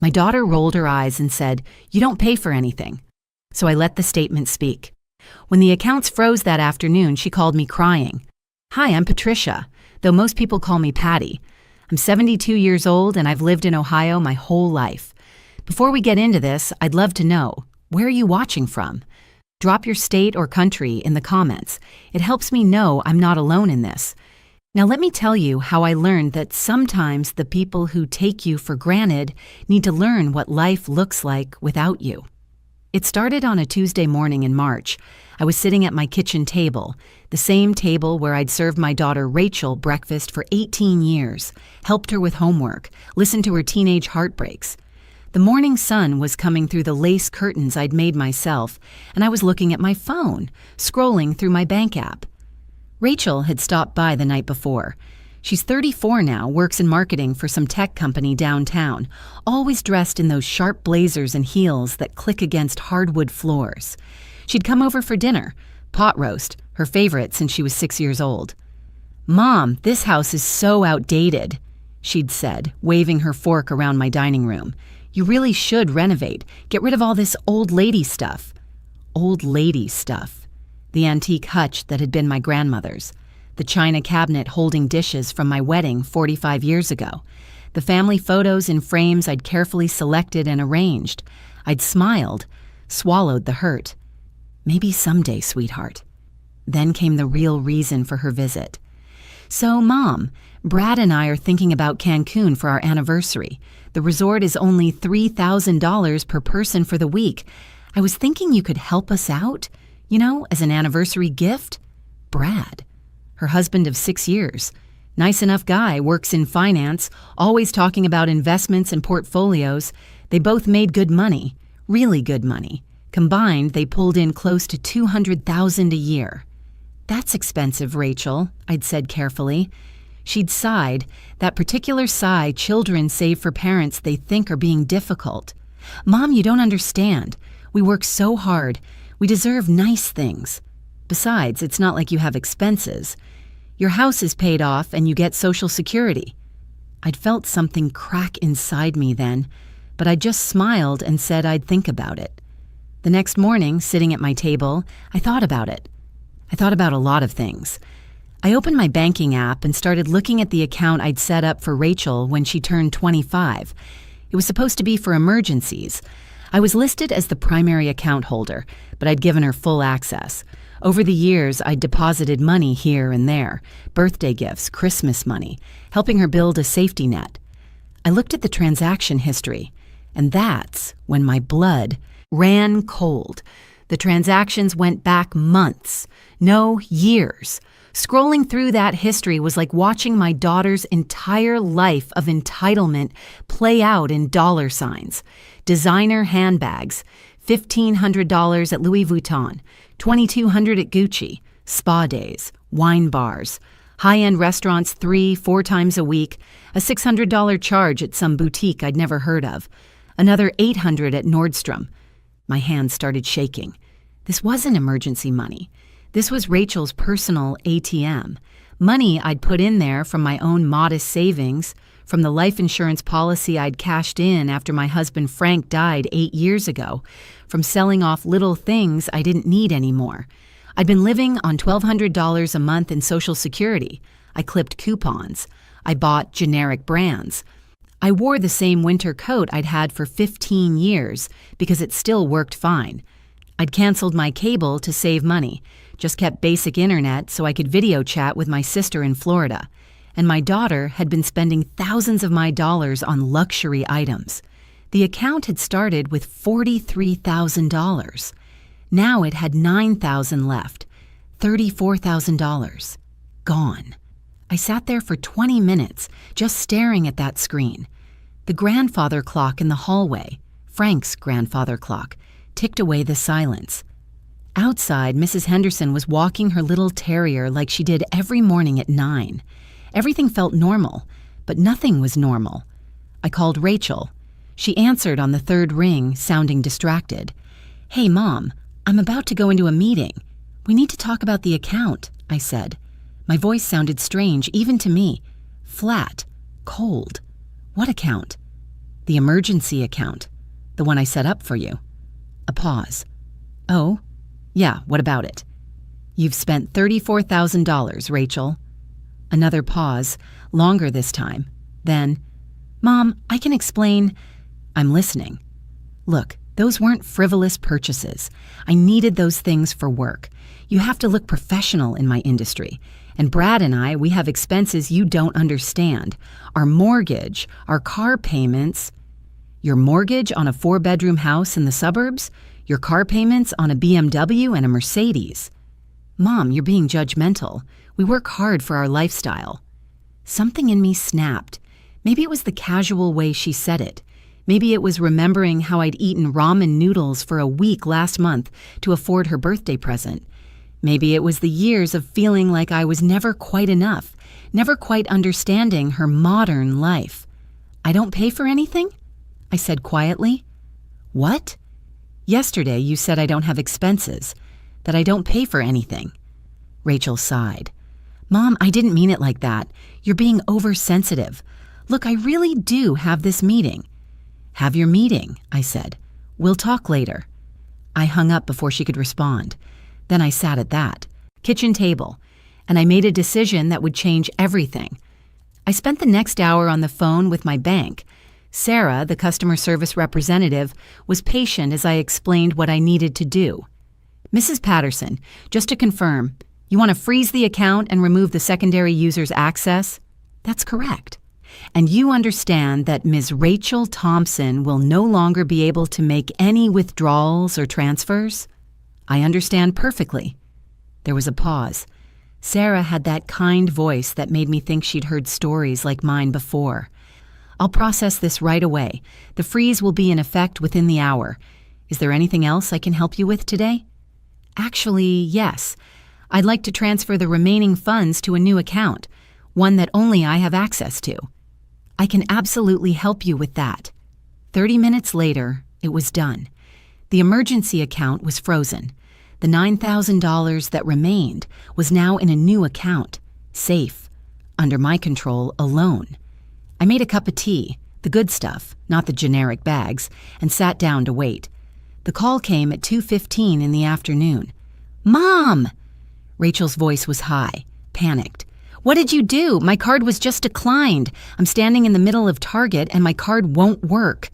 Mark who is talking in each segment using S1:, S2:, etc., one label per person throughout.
S1: My daughter rolled her eyes and said, "You don't pay for anything." So I let the statement speak. When the accounts froze that afternoon, she called me crying. "Hi, I'm Patricia, though most people call me Patty. I'm 72 years old and I've lived in Ohio my whole life. Before we get into this, I'd love to know, where are you watching from? Drop your state or country in the comments. It helps me know I'm not alone in this. Now let me tell you how I learned that sometimes the people who take you for granted need to learn what life looks like without you. It started on a Tuesday morning in March. I was sitting at my kitchen table, the same table where I'd served my daughter Rachel breakfast for 18 years, helped her with homework, listened to her teenage heartbreaks. The morning sun was coming through the lace curtains I'd made myself, and I was looking at my phone, scrolling through my bank app. Rachel had stopped by the night before. She's 34 now, works in marketing for some tech company downtown, always dressed in those sharp blazers and heels that click against hardwood floors. She'd come over for dinner, pot roast, her favorite since she was 6 years old. "Mom, this house is so outdated," she'd said, waving her fork around my dining room. "You really should renovate. Get rid of all this old lady stuff." Old lady stuff. The antique hutch that had been my grandmother's. The china cabinet holding dishes from my wedding 45 years ago. The family photos in frames I'd carefully selected and arranged. I'd smiled, swallowed the hurt. "Maybe someday, sweetheart." Then came the real reason for her visit. "So, Mom, Brad and I are thinking about Cancun for our anniversary. The resort is only $3,000 per person for the week. I was thinking you could help us out, as an anniversary gift." Brad. Her husband of 6 years. Nice enough guy, works in finance, always talking about investments and portfolios. They both made good money, really good money. Combined, they pulled in close to $200,000 a year. "That's expensive, Rachel," I'd said carefully. She'd sighed, that particular sigh children save for parents they think are being difficult. "Mom, you don't understand. We work so hard. We deserve nice things. Besides, it's not like you have expenses. Your house is paid off and you get Social Security." I'd felt something crack inside me then, but I just smiled and said I'd think about it. The next morning, sitting at my table, I thought about it. I thought about a lot of things. I opened my banking app and started looking at the account I'd set up for Rachel when she turned 25. It was supposed to be for emergencies. I was listed as the primary account holder, but I'd given her full access. Over the years, I'd deposited money here and there, birthday gifts, Christmas money, helping her build a safety net. I looked at the transaction history, and that's when my blood ran cold. The transactions went back months, no years. Scrolling through that history was like watching my daughter's entire life of entitlement play out in dollar signs. Designer handbags, $1,500 at Louis Vuitton, $2,200 at Gucci, spa days, wine bars, high-end restaurants 3-4 times a week, a $600 charge at some boutique I'd never heard of, another $800 at Nordstrom. My hands started shaking. This wasn't emergency money. This was Rachel's personal ATM, money I'd put in there from my own modest savings, from the life insurance policy I'd cashed in after my husband Frank died 8 years ago, from selling off little things I didn't need anymore. I'd been living on $1,200 a month in Social Security. I clipped coupons. I bought generic brands. I wore the same winter coat I'd had for 15 years because it still worked fine. I'd canceled my cable to save money, just kept basic internet so I could video chat with my sister in Florida. And my daughter had been spending thousands of my dollars on luxury items. The account had started with $43,000. Now it had $9,000 left, $34,000. Gone. I sat there for 20 minutes, just staring at that screen. The grandfather clock in the hallway, Frank's grandfather clock, ticked away the silence. Outside, Mrs. Henderson was walking her little terrier like she did every morning at 9. Everything felt normal, but nothing was normal. I called Rachel. She answered on the third ring, sounding distracted. "Hey, Mom, I'm about to go into a meeting. We need to talk about the account," I said. My voice sounded strange, even to me. Flat. Cold. "What account?" The emergency account. The one I set up for you. A pause. Oh, yeah, what about it? You've spent $34,000, Rachel. Another pause, longer this time. Then, Mom, I can explain. I'm listening. Look, those weren't frivolous purchases. I needed those things for work. You have to look professional in my industry. And Brad and I, we have expenses you don't understand. Our mortgage, our car payments. Your mortgage on a 4-bedroom house in the suburbs? Your car payments on a BMW and a Mercedes? Mom, you're being judgmental. We work hard for our lifestyle. Something in me snapped. Maybe it was the casual way she said it. Maybe it was remembering how I'd eaten ramen noodles for a week last month to afford her birthday present. Maybe it was the years of feeling like I was never quite enough, never quite understanding her modern life. I don't pay for anything? I said quietly. What? Yesterday you said I don't have expenses, that I don't pay for anything. Rachel sighed. Mom, I didn't mean it like that. You're being oversensitive. Look, I really do have this meeting. Have your meeting, I said. We'll talk later. I hung up before she could respond. Then I sat at that kitchen table, and I made a decision that would change everything. I spent the next hour on the phone with my bank. Sarah, the customer service representative, was patient as I explained what I needed to do. Mrs. Patterson, just to confirm, you want to freeze the account and remove the secondary user's access? That's correct. And you understand that Ms. Rachel Thompson will no longer be able to make any withdrawals or transfers? I understand perfectly. There was a pause. Sarah had that kind voice that made me think she'd heard stories like mine before. I'll process this right away. The freeze will be in effect within the hour. Is there anything else I can help you with today? Actually, yes. I'd like to transfer the remaining funds to a new account, one that only I have access to. I can absolutely help you with that. 30 minutes later, it was done. The emergency account was frozen. The $9,000 that remained was now in a new account, safe, under my control alone. I made a cup of tea, the good stuff, not the generic bags, and sat down to wait. The call came at 2:15 in the afternoon. Mom! Rachel's voice was high, panicked. What did you do? My card was just declined. I'm standing in the middle of Target and my card won't work.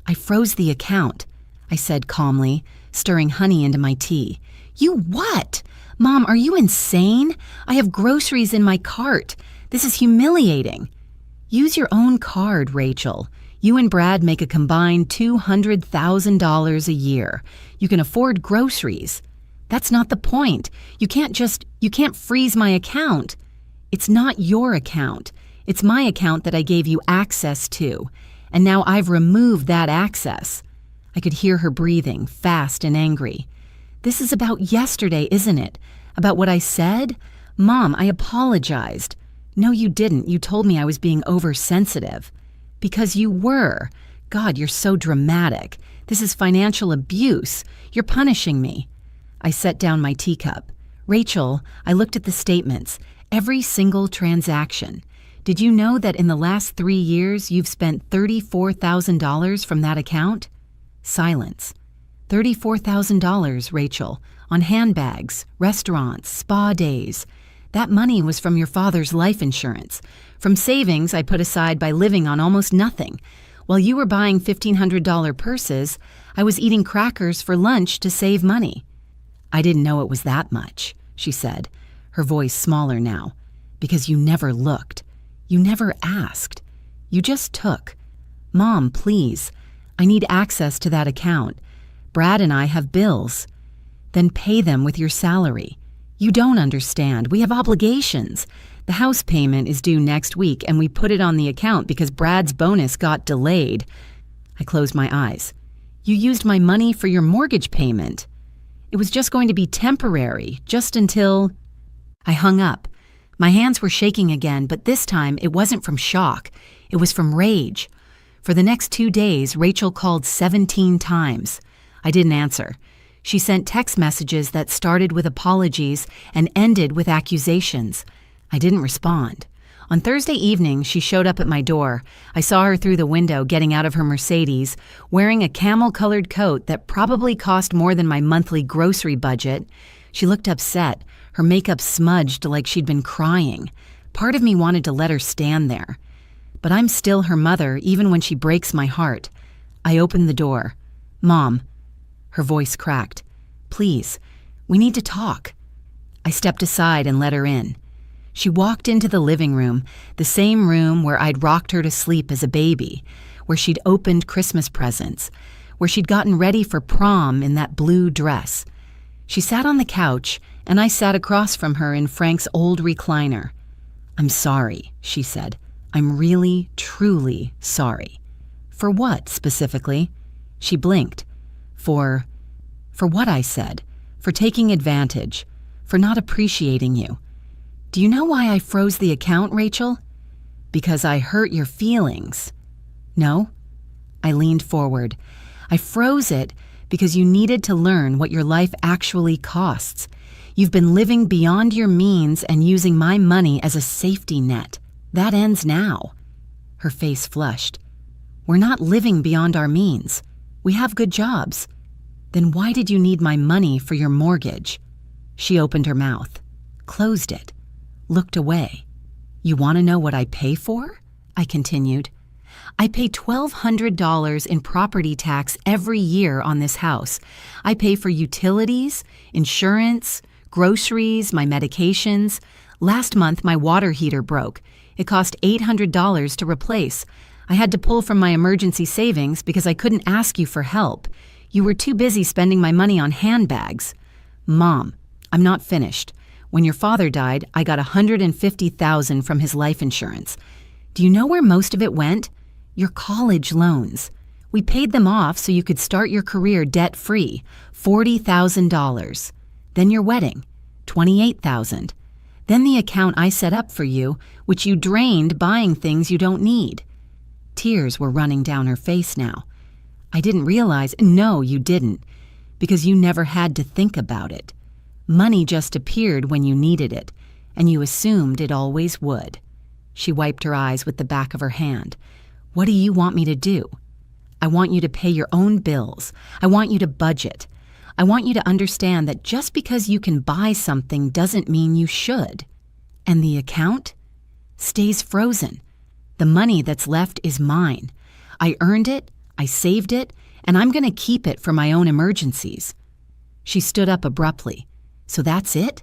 S1: I froze the account, I said calmly, stirring honey into my tea. You what? Mom, are you insane? I have groceries in my cart. This is humiliating. Use your own card, Rachel. You and Brad make a combined $200,000 a year. You can afford groceries. That's not the point. You can't freeze my account. It's not your account. It's my account that I gave you access to. And now I've removed that access. I could hear her breathing, fast and angry. This is about yesterday, isn't it? About what I said? Mom, I apologized. No, you didn't. You told me I was being oversensitive. Because you were. God, you're so dramatic. This is financial abuse. You're punishing me. I set down my teacup. Rachel, I looked at the statements. Every single transaction. Did you know that in the last 3 years you've spent $34,000 from that account? Silence. $34,000, Rachel, on handbags, restaurants, spa days. That money was from your father's life insurance, from savings I put aside by living on almost nothing. While you were buying $1,500 purses, I was eating crackers for lunch to save money. I didn't know it was that much, she said, her voice smaller now, because you never looked. You never asked. You just took. Mom, please. I need access to that account. Brad and I have bills. Then pay them with your salary. You don't understand. We have obligations. The house payment is due next week, and we put it on the account because Brad's bonus got delayed. I closed my eyes. You used my money for your mortgage payment. It was just going to be temporary, just until... I hung up. My hands were shaking again, but this time it wasn't from shock. It was from rage. For the next 2 days, Rachel called 17 times. I didn't answer. She sent text messages that started with apologies and ended with accusations. I didn't respond. On Thursday evening, she showed up at my door. I saw her through the window getting out of her Mercedes, wearing a camel-colored coat that probably cost more than my monthly grocery budget. She looked upset, her makeup smudged like she'd been crying. Part of me wanted to let her stand there. But I'm still her mother, even when she breaks my heart. I opened the door. "Mom." Her voice cracked. "Please, we need to talk." I stepped aside and let her in. She walked into the living room, the same room where I'd rocked her to sleep as a baby, where she'd opened Christmas presents, where she'd gotten ready for prom in that blue dress. She sat on the couch, and I sat across from her in Frank's old recliner. "I'm sorry," she said. "I'm really, truly sorry." "For what, specifically?" She blinked. For what?" I said. "For taking advantage. For not appreciating you. Do you know why I froze the account, Rachel? Because I hurt your feelings." "No?" I leaned forward. "I froze it because you needed to learn what your life actually costs. You've been living beyond your means and using my money as a safety net. That ends now." Her face flushed. "We're not living beyond our means. We have good jobs. Then why did you need my money for your mortgage?" She opened her mouth, closed it, looked away. "You want to know what I pay for?" I continued. "I pay $1,200 in property tax every year on this house. I pay for utilities, insurance, groceries, my medications. Last month, my water heater broke. It cost $800 to replace. I had to pull from my emergency savings because I couldn't ask you for help. You were too busy spending my money on handbags. Mom, I'm not finished. When your father died, I got $150,000 from his life insurance. Do you know where most of it went? Your college loans. We paid them off so you could start your career debt-free, $40,000. Then your wedding, $28,000. Then the account I set up for you, which you drained buying things you don't need." Tears were running down her face now. "I didn't realize." "No, you didn't, because you never had to think about it. Money just appeared when you needed it, and you assumed it always would." She wiped her eyes with the back of her hand. "What do you want me to do? I want you to pay your own bills. I want you to budget. I want you to understand that just because you can buy something doesn't mean you should. And the account stays frozen. The money that's left is mine. I earned it, I saved it, and I'm going to keep it for my own emergencies." She stood up abruptly. "So that's it?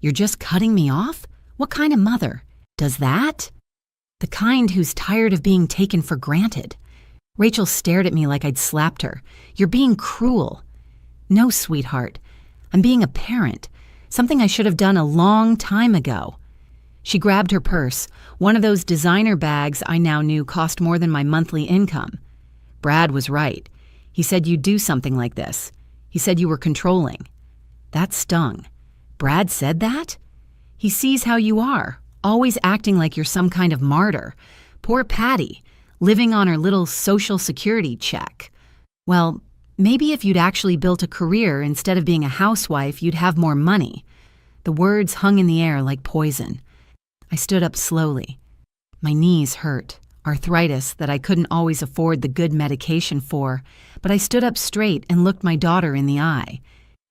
S1: You're just cutting me off? What kind of mother does that?" "The kind who's tired of being taken for granted." Rachel stared at me like I'd slapped her. "You're being cruel." "No, sweetheart. I'm being a parent, something I should have done a long time ago." She grabbed her purse, one of those designer bags I now knew cost more than my monthly income. "Brad was right. He said you'd do something like this. He said you were controlling." That stung. "Brad said that?" "He sees how you are, always acting like you're some kind of martyr. Poor Patty, living on her little Social Security check. Well, maybe if you'd actually built a career instead of being a housewife, you'd have more money." The words hung in the air like poison. I stood up slowly. My knees hurt, arthritis that I couldn't always afford the good medication for, but I stood up straight and looked my daughter in the eye.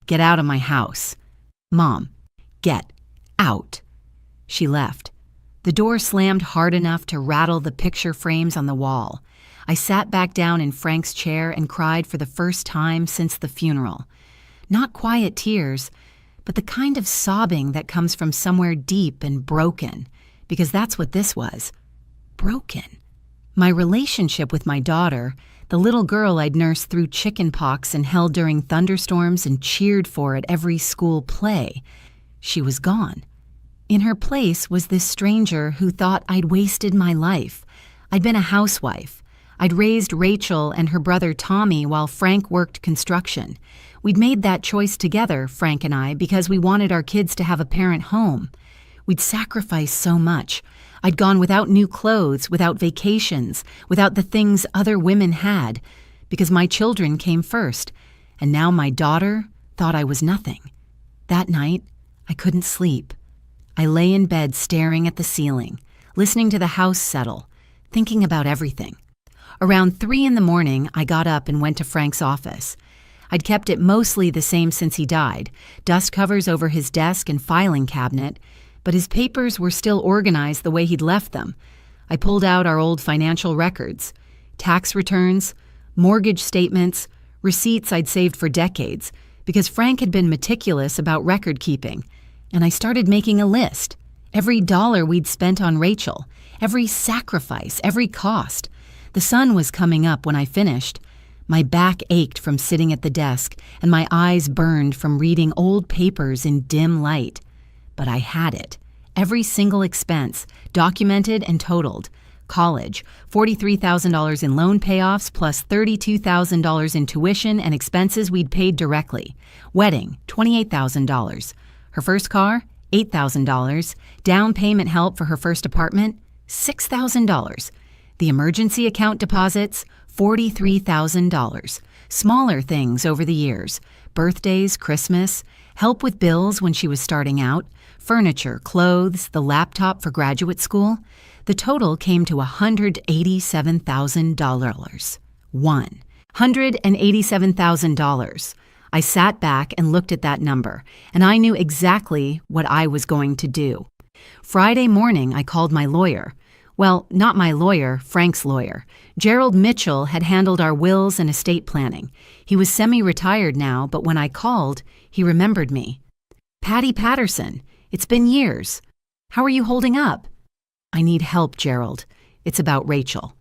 S1: "Get out of my house. Mom, get out." She left. The door slammed hard enough to rattle the picture frames on the wall. I sat back down in Frank's chair and cried for the first time since the funeral. Not quiet tears, but the kind of sobbing that comes from somewhere deep and broken, because that's what this was. Broken. My relationship with my daughter, the little girl I'd nursed through chicken pox and held during thunderstorms and cheered for at every school play, she was gone. In her place was this stranger who thought I'd wasted my life. I'd been a housewife. I'd raised Rachel and her brother Tommy while Frank worked construction. We'd made that choice together, Frank and I, because we wanted our kids to have a parent home. We'd sacrificed so much. I'd gone without new clothes, without vacations, without the things other women had, because my children came first, and now my daughter thought I was nothing. That night, I couldn't sleep. I lay in bed staring at the ceiling, listening to the house settle, thinking about everything. Around 3 in the morning, I got up and went to Frank's office. I'd kept it mostly the same since he died, dust covers over his desk and filing cabinet, but his papers were still organized the way he'd left them. I pulled out our old financial records, tax returns, mortgage statements, receipts I'd saved for decades, because Frank had been meticulous about record keeping, and I started making a list. Every dollar we'd spent on Rachel, every sacrifice, every cost. The sun was coming up when I finished. My back ached from sitting at the desk, and my eyes burned from reading old papers in dim light. But I had it. Every single expense, documented and totaled. College, $43,000 in loan payoffs plus $32,000 in tuition and expenses we'd paid directly. Wedding, $28,000. Her first car, $8,000. Down payment help for her first apartment, $6,000. The emergency account deposits, $43,000. Smaller things over the years. Birthdays, Christmas, help with bills when she was starting out, furniture, clothes, the laptop for graduate school. The total came to $187,000. $187,000. I sat back and looked at that number, and I knew exactly what I was going to do. Friday morning, I called my lawyer. Well, not my lawyer, Frank's lawyer. Gerald Mitchell had handled our wills and estate planning. He was semi-retired now, but when I called, he remembered me. Patty Patterson, it's been years. How are you holding up? I need help, Gerald. It's about Rachel.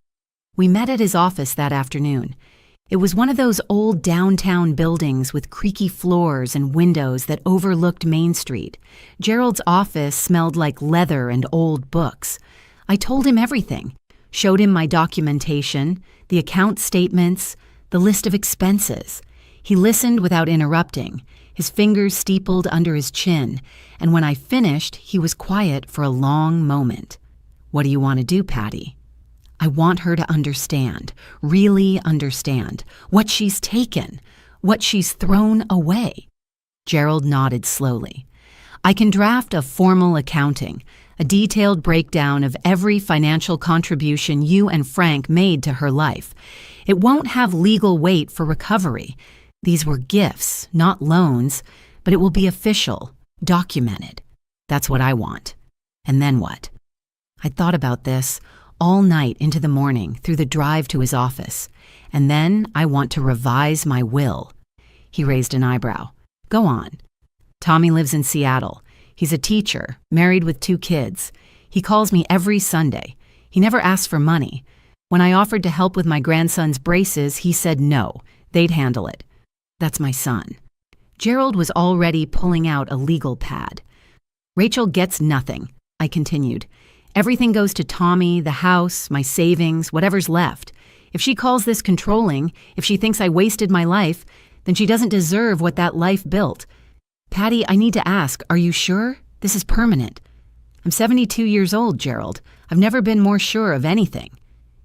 S1: We met at his office that afternoon. It was one of those old downtown buildings with creaky floors and windows that overlooked Main Street. Gerald's office smelled like leather and old books. I told him everything, showed him my documentation, the account statements, the list of expenses. He listened without interrupting, his fingers steepled under his chin, and when I finished, he was quiet for a long moment. What do you want to do, Patty? I want her to understand, really understand, what she's taken, what she's thrown away. Gerald nodded slowly. I can draft a formal accounting, a detailed breakdown of every financial contribution you and Frank made to her life. It won't have legal weight for recovery. These were gifts, not loans, but it will be official, documented. That's what I want. And then what? I thought about this all night into the morning through the drive to his office. And then I want to revise my will. He raised an eyebrow. Go on. Tommy lives in Seattle. He's a teacher, married with 2 kids. He calls me every Sunday. He never asks for money. When I offered to help with my grandson's braces, he said no, they'd handle it. That's my son. Gerald was already pulling out a legal pad. Rachel gets nothing, I continued. Everything goes to Tommy, the house, my savings, whatever's left. If she calls this controlling, if she thinks I wasted my life, then she doesn't deserve what that life built. Patty, I need to ask, are you sure? This is permanent. I'm 72 years old, Gerald. I've never been more sure of anything.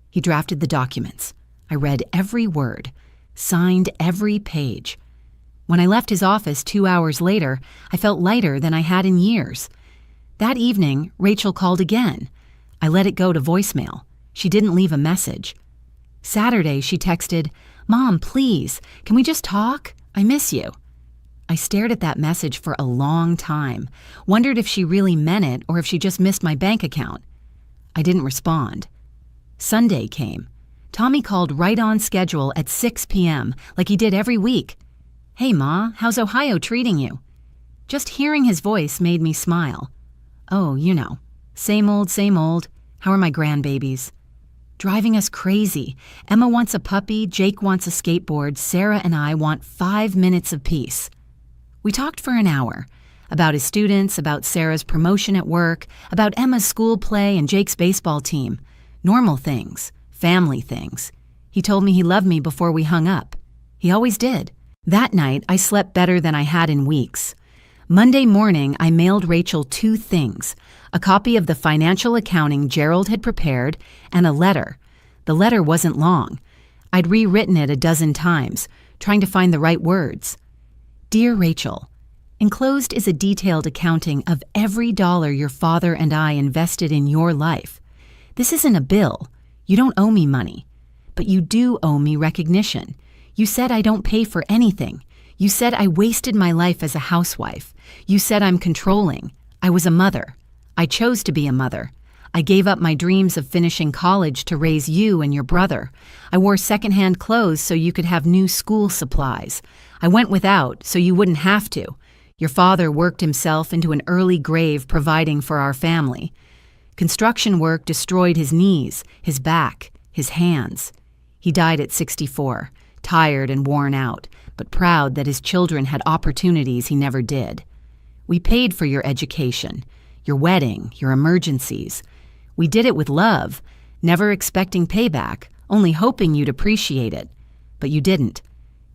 S1: He drafted the documents. I read every word, signed every page. When I left his office 2 hours later, I felt lighter than I had in years. That evening, Rachel called again. I let it go to voicemail. She didn't leave a message. Saturday, she texted, "Mom, please, can we just talk? I miss you." I stared at that message for a long time, wondered if she really meant it or if she just missed my bank account. I didn't respond. Sunday came. Tommy called right on schedule at 6 p.m., like he did every week. "Hey, Ma, how's Ohio treating you?" Just hearing his voice made me smile. "Oh, you know, same old, same old. How are my grandbabies?" Driving us crazy. Emma wants a puppy, Jake wants a skateboard, Sarah and I want 5 minutes of peace. We talked for an hour. About his students, about Sarah's promotion at work, about Emma's school play and Jake's baseball team. Normal things, family things. He told me he loved me before we hung up. He always did. That night, I slept better than I had in weeks. Monday morning, I mailed Rachel 2 things, a copy of the financial accounting Gerald had prepared and a letter. The letter wasn't long. I'd rewritten it a dozen times, trying to find the right words. Dear Rachel, Enclosed is a detailed accounting of every dollar your father and I invested in your life. This isn't a bill. You don't owe me money. But you do owe me recognition. You said I don't pay for anything. You said I wasted my life as a housewife. You said I'm controlling. I was a mother. I chose to be a mother. I gave up my dreams of finishing college to raise you and your brother. I wore secondhand clothes so you could have new school supplies. I went without so you wouldn't have to. Your father worked himself into an early grave providing for our family. Construction work destroyed his knees, his back, his hands. He died at 64, tired and worn out, but proud that his children had opportunities he never did. We paid for your education, your wedding, your emergencies. We did it with love, never expecting payback, only hoping you'd appreciate it. But you didn't.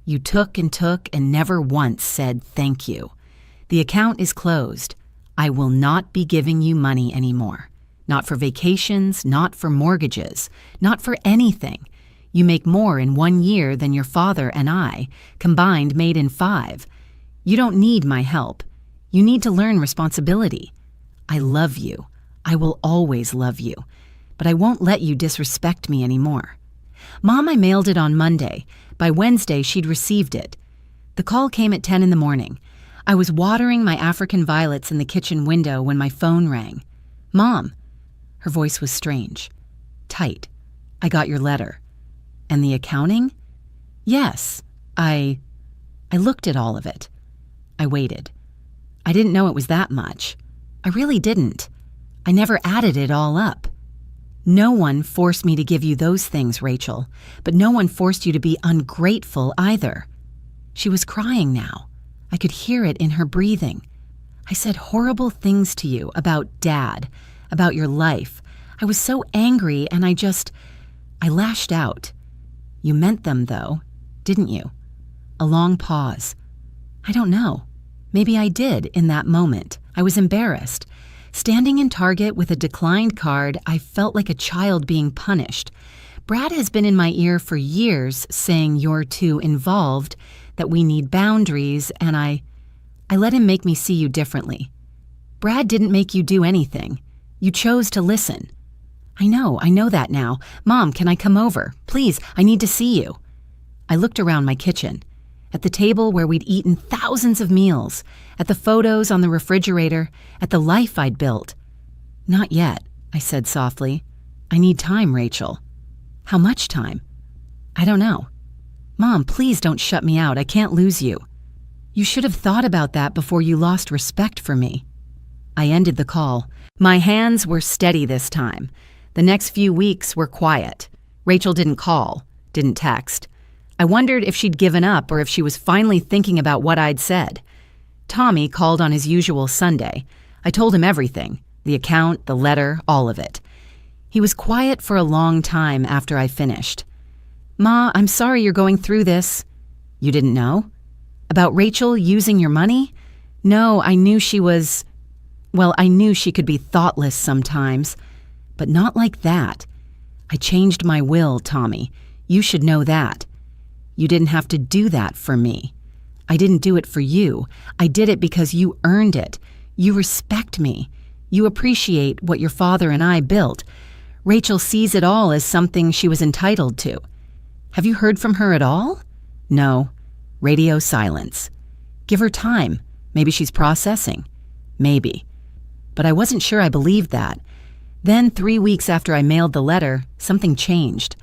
S1: You took and never once said thank you. The account is closed. I will not be giving you money anymore. Not for vacations, not for mortgages, not for anything. You make more in 1 year than your father and I, combined made in 5. You don't need my help. You need to learn responsibility. I love you. I will always love you. But I won't let you disrespect me anymore. Mom, I mailed it on Monday. By Wednesday, she'd received it. The call came at 10 in the morning. I was watering my African violets in the kitchen window when my phone rang. Mom. Her voice was strange. Tight. I got your letter. And the accounting? Yes. I looked at all of it. I waited. I didn't know it was that much. I really didn't. I never added it all up. No one forced me to give you those things, Rachel, but no one forced you to be ungrateful either. She was crying now. I could hear it in her breathing. I said horrible things to you about Dad, about your life. I was so angry and I lashed out. You meant them, though, didn't you? A long pause. I don't know. Maybe I did in that moment. I was embarrassed. Standing in Target with a declined card, I felt like a child being punished. Brad has been in my ear for years saying you're too involved, that we need boundaries, and I let him make me see you differently. Brad didn't make you do anything. You chose to listen. I know that now. Mom, can I come over? Please, I need to see you. I looked around my kitchen, at the table where we'd eaten thousands of meals, at the photos on the refrigerator, at the life I'd built. Not yet, I said softly. I need time, Rachel. How much time? I don't know. Mom, please don't shut me out. I can't lose you. You should have thought about that before you lost respect for me. I ended the call. My hands were steady this time. The next few weeks were quiet. Rachel didn't call, didn't text. I wondered if she'd given up or if she was finally thinking about what I'd said. Tommy called on his usual Sunday. I told him everything, the account, the letter, all of it. He was quiet for a long time after I finished. Ma, I'm sorry you're going through this. You didn't know? About Rachel using your money? No, I knew she was... Well, I knew she could be thoughtless sometimes, but not like that. I changed my will, Tommy. You should know that. You didn't have to do that for me. I didn't do it for you. I did it because you earned it. You respect me. You appreciate what your father and I built. Rachel sees it all as something she was entitled to. Have you heard from her at all? No. Radio silence. Give her time. Maybe she's processing. Maybe. But I wasn't sure I believed that. Then, 3 weeks after I mailed the letter, something changed.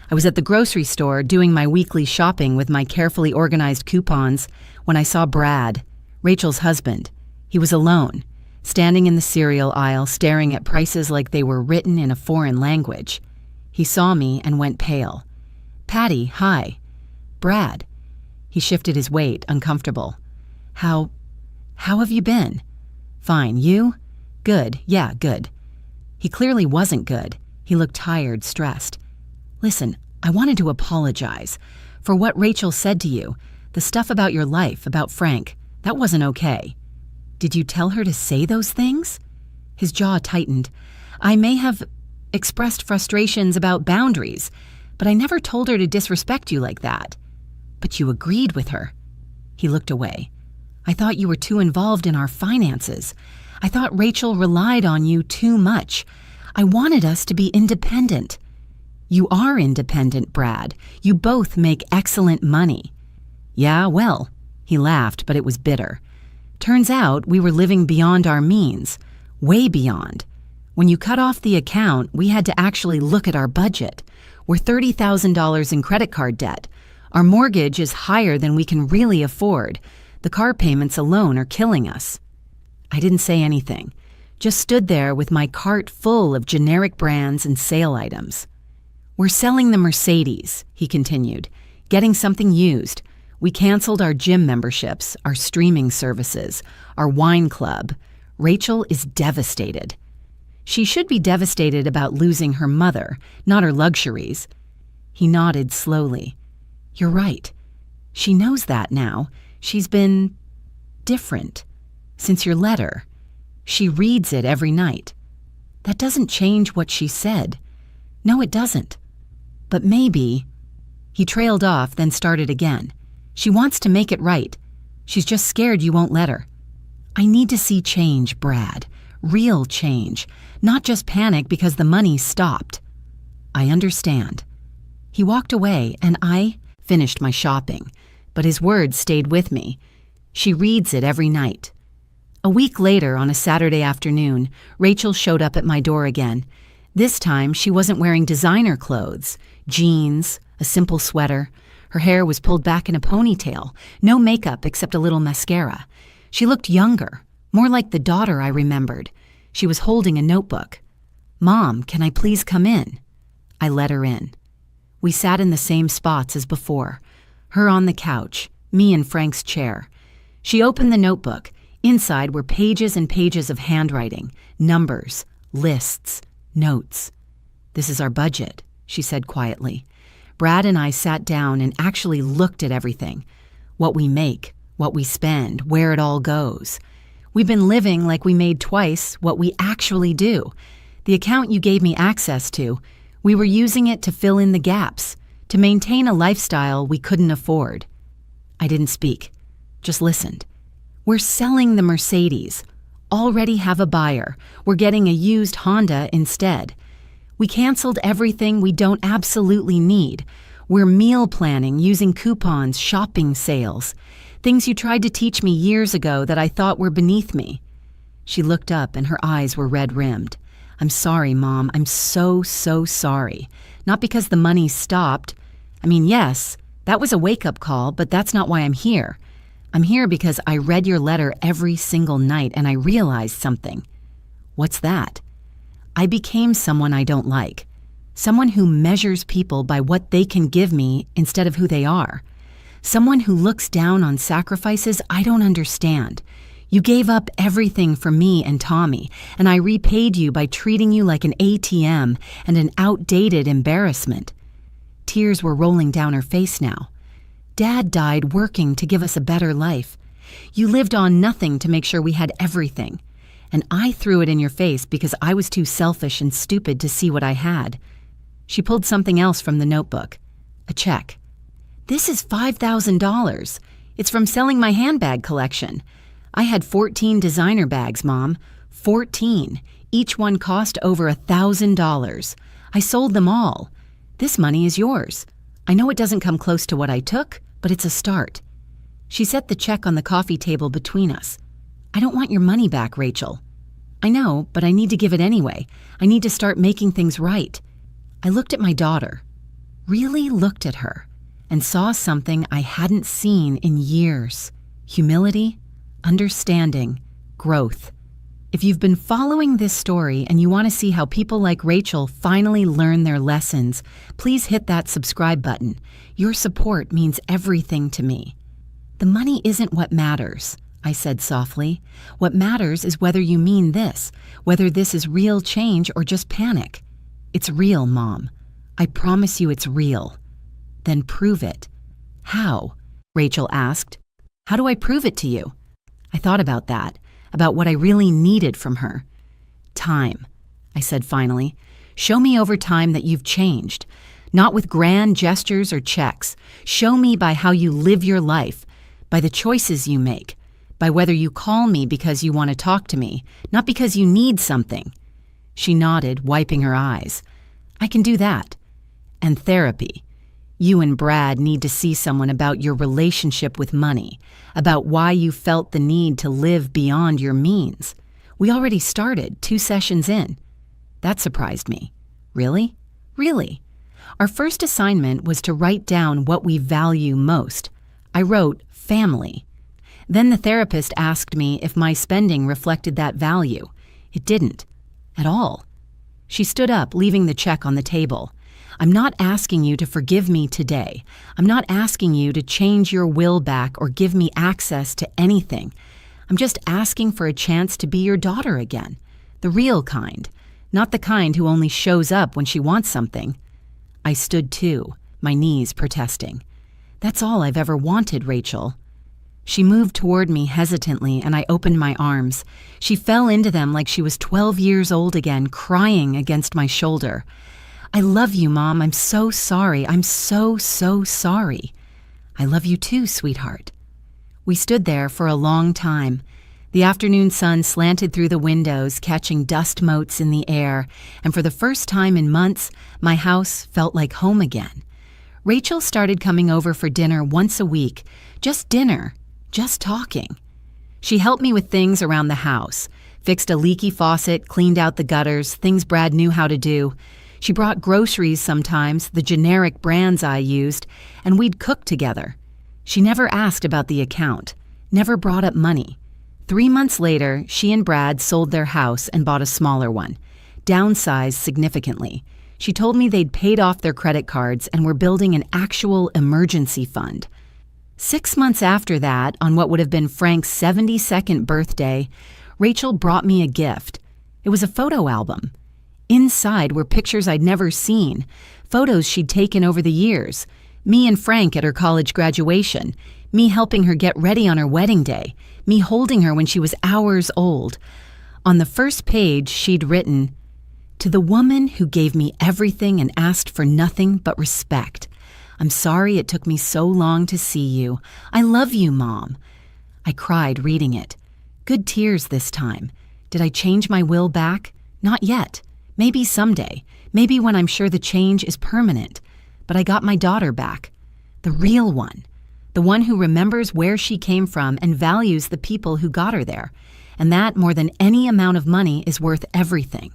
S1: I was at the grocery store doing my weekly shopping with my carefully organized coupons when I saw Brad, Rachel's husband. He was alone, standing in the cereal aisle staring at prices like they were written in a foreign language. He saw me and went pale. Patty, hi. Brad. He shifted his weight, uncomfortable. How have you been? Fine, you? Good, yeah, good. He clearly wasn't good. He looked tired, stressed. Listen, I wanted to apologize for what Rachel said to you, the stuff about your life, about Frank. That wasn't okay. Did you tell her to say those things? His jaw tightened. I may have expressed frustrations about boundaries, but I never told her to disrespect you like that. But you agreed with her. He looked away. I thought you were too involved in our finances. I thought Rachel relied on you too much. I wanted us to be independent. You are independent, Brad. You both make excellent money. Yeah, well, he laughed, but it was bitter. Turns out we were living beyond our means, way beyond. When you cut off the account, we had to actually look at our budget. We're $30,000 in credit card debt. Our mortgage is higher than we can really afford. The car payments alone are killing us. I didn't say anything, just stood there with my cart full of generic brands and sale items. We're selling the Mercedes, he continued, getting something used. We canceled our gym memberships, our streaming services, our wine club. Rachel is devastated. She should be devastated about losing her mother, not her luxuries. He nodded slowly. You're right. She knows that now. She's been different since your letter. She reads it every night. That doesn't change what she said. No, it doesn't. But maybe... He trailed off, then started again. She wants to make it right. She's just scared you won't let her. I need to see change, Brad. Real change. Not just panic because the money stopped. I understand. He walked away and I finished my shopping, but his words stayed with me. She reads it every night. A week later, on a Saturday afternoon, Rachel showed up at my door again. This time, she wasn't wearing designer clothes, jeans, a simple sweater. Her hair was pulled back in a ponytail, no makeup except a little mascara. She looked younger, more like the daughter I remembered. She was holding a notebook. Mom, can I please come in? I let her in. We sat in the same spots as before, her on the couch, me in Frank's chair. She opened the notebook. Inside were pages and pages of handwriting, numbers, lists, notes. This is our budget, she said quietly. Brad and I sat down and actually looked at everything. What we make, what we spend, where it all goes. We've been living like we made twice what we actually do. The account you gave me access to, we were using it to fill in the gaps, to maintain a lifestyle we couldn't afford. I didn't speak, just listened. We're selling the Mercedes. Already have a buyer. We're getting a used Honda instead. We canceled everything we don't absolutely need. We're meal planning using coupons, shopping sales. Things you tried to teach me years ago that I thought were beneath me. She looked up and her eyes were red-rimmed. I'm sorry, Mom. I'm so sorry. Not because the money stopped. I mean, yes, that was a wake-up call, but that's not why I'm here. I'm here because I read your letter every single night and I realized something. What's that? I became someone I don't like. Someone who measures people by what they can give me instead of who they are. Someone who looks down on sacrifices I don't understand. You gave up everything for me and Tommy, and I repaid you by treating you like an ATM and an outdated embarrassment. Tears were rolling down her face now. Dad died working to give us a better life. You lived on nothing to make sure we had everything. And I threw it in your face because I was too selfish and stupid to see what I had. She pulled something else from the notebook. A check. This is $5,000. It's from selling my handbag collection. I had 14 designer bags, Mom. 14. Each one cost over $1,000. I sold them all. This money is yours. I know it doesn't come close to what I took, but it's a start. She set the check on the coffee table between us. I don't want your money back, Rachel. I know, but I need to give it anyway. I need to start making things right. I looked at my daughter, really looked at her, and saw something I hadn't seen in years. Humility, understanding, growth. If you've been following this story and you want to see how people like Rachel finally learn their lessons, please hit that subscribe button. Your support means everything to me. The money isn't what matters, I said softly. What matters is whether you mean this, whether this is real change or just panic. It's real, Mom. I promise you it's real. Then prove it. How? Rachel asked. How do I prove it to you? I thought about that. About what I really needed from her. Time, I said finally. Show me over time that you've changed. Not with grand gestures or checks. Show me by how you live your life, by the choices you make, by whether you call me because you want to talk to me, not because you need something." She nodded, wiping her eyes. "I can do that. And therapy. You and Brad need to see someone about your relationship with money, about why you felt the need to live beyond your means. We already started, 2 sessions in." That surprised me. "Really?" "Really. Our first assignment was to write down what we value most. I wrote family. Then the therapist asked me if my spending reflected that value. It didn't. At all." She stood up, leaving the check on the table. "I'm not asking you to forgive me today. I'm not asking you to change your will back or give me access to anything. I'm just asking for a chance to be your daughter again. The real kind, not the kind who only shows up when she wants something." I stood too, my knees protesting. "That's all I've ever wanted, Rachel." She moved toward me hesitantly, and I opened my arms. She fell into them like she was 12 years old again, crying against my shoulder. "I love you, Mom. I'm so sorry. I'm so sorry." "I love you too, sweetheart." We stood there for a long time. The afternoon sun slanted through the windows, catching dust motes in the air, and for the first time in months, my house felt like home again. Rachel started coming over for dinner once a week. Just dinner. Just talking. She helped me with things around the house, fixed a leaky faucet, cleaned out the gutters, things Brad knew how to do. She brought groceries sometimes, the generic brands I used, and we'd cook together. She never asked about the account, never brought up money. 3 months later, she and Brad sold their house and bought a smaller one, downsized significantly. She told me they'd paid off their credit cards and were building an actual emergency fund. 6 months after that, on what would have been Frank's 72nd birthday, Rachel brought me a gift. It was a photo album. Inside were pictures I'd never seen, photos she'd taken over the years. Me and Frank at her college graduation, me helping her get ready on her wedding day, me holding her when she was hours old. On the first page, she'd written, "To the woman who gave me everything and asked for nothing but respect. I'm sorry it took me so long to see you. I love you, Mom." I cried reading it. Good tears this time. Did I change my will back? Not yet. Maybe someday. Maybe when I'm sure the change is permanent. But I got my daughter back. The real one. The one who remembers where she came from and values the people who got her there. And that, more than any amount of money, is worth everything.